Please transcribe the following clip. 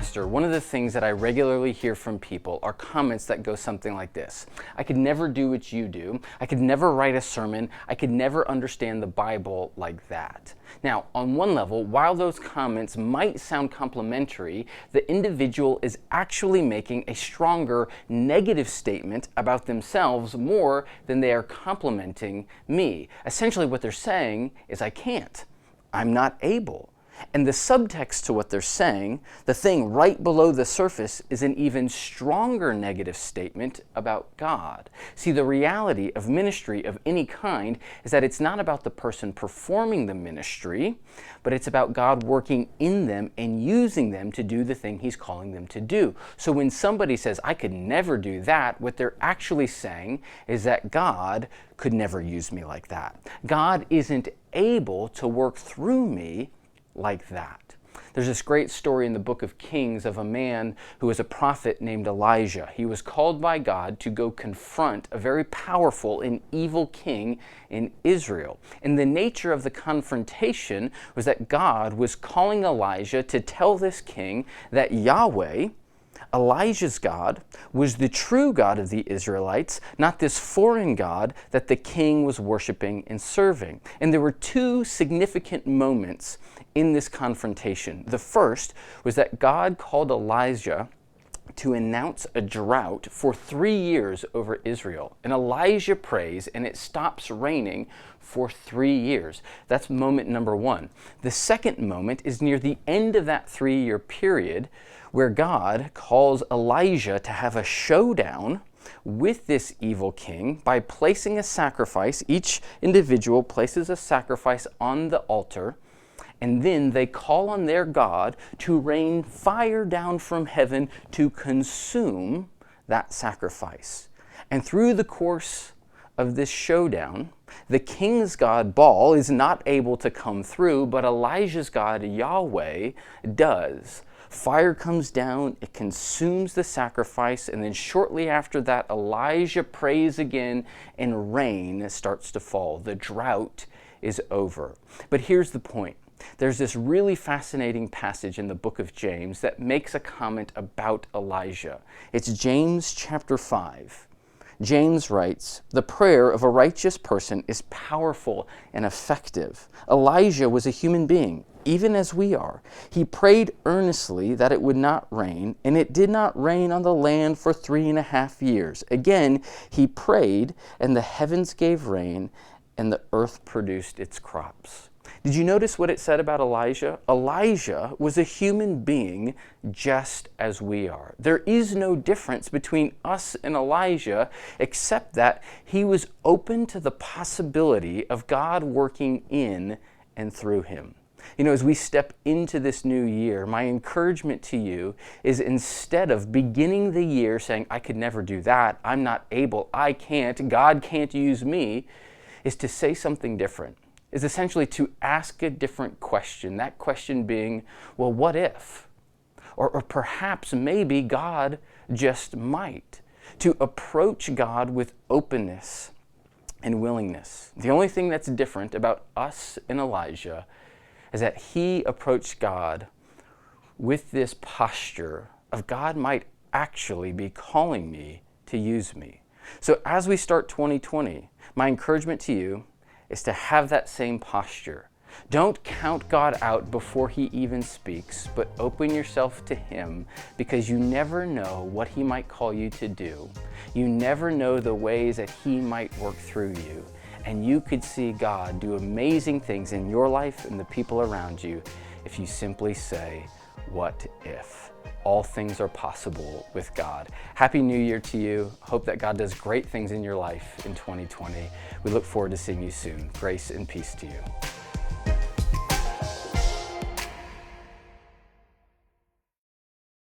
pastor, one of the things that I regularly hear from people are comments that go something like this. I could never do what you do. I could never write a sermon. I could never understand the Bible like that. Now, on one level, while those comments might sound complimentary, the individual is actually making a stronger negative statement about themselves more than they are complimenting me. Essentially, what they're saying is, I can't. I'm not able. And the subtext to what they're saying, the thing right below the surface, is an even stronger negative statement about God. See, the reality of ministry of any kind is that it's not about the person performing the ministry, but it's about God working in them and using them to do the thing He's calling them to do. So when somebody says, I could never do that, what they're actually saying is that God could never use me like that. God isn't able to work through me like that. There's this great story in the book of Kings of a man who was a prophet named Elijah. He was called by God to go confront a very powerful and evil king in Israel. And the nature of the confrontation was that God was calling Elijah to tell this king that Yahweh, Elijah's God, was the true God of the Israelites, not this foreign God that the king was worshiping and serving. And there were two significant moments in this confrontation. The first was that God called Elijah to announce a drought for 3 years over Israel. And Elijah prays, and it stops raining for 3 years. That's moment number one. The second moment is near the end of that 3-year period, where God calls Elijah to have a showdown with this evil king by placing a sacrifice. Each individual places a sacrifice on the altar, and then they call on their God to rain fire down from heaven to consume that sacrifice. And through the course of this showdown, the king's god Baal is not able to come through, but Elijah's God Yahweh does. Fire comes down, it consumes the sacrifice, and then shortly after that, Elijah prays again, and rain starts to fall. The drought is over. But here's the point. There's this really fascinating passage in the book of James that makes a comment about Elijah. It's James chapter 5. James writes, "The prayer of a righteous person is powerful and effective. Elijah was a human being, even as we are. He prayed earnestly that it would not rain, and it did not rain on the land for 3.5 years. Again, he prayed, and the heavens gave rain, and the earth produced its crops." Did you notice what it said about Elijah? Elijah was a human being just as we are. There is no difference between us and Elijah, except that he was open to the possibility of God working in and through him. You know, as we step into this new year, my encouragement to you is, instead of beginning the year saying, I could never do that, I'm not able, I can't, God can't use me, is to say something different. Is essentially to ask a different question. That question being, well, what if? Or perhaps maybe God just might. To approach God with openness and willingness. The only thing that's different about us and Elijah is that he approached God with this posture of, God might actually be calling me to use me. So as we start 2020, my encouragement to you is to have that same posture. Don't count God out before he even speaks, but open yourself to him, because you never know what he might call you to do. You never know the ways that he might work through you. And you could see God do amazing things in your life and the people around you if you simply say, what if? All things are possible with God. Happy New Year to you. Hope that God does great things in your life in 2020. We look forward to seeing you soon. Grace and peace to you.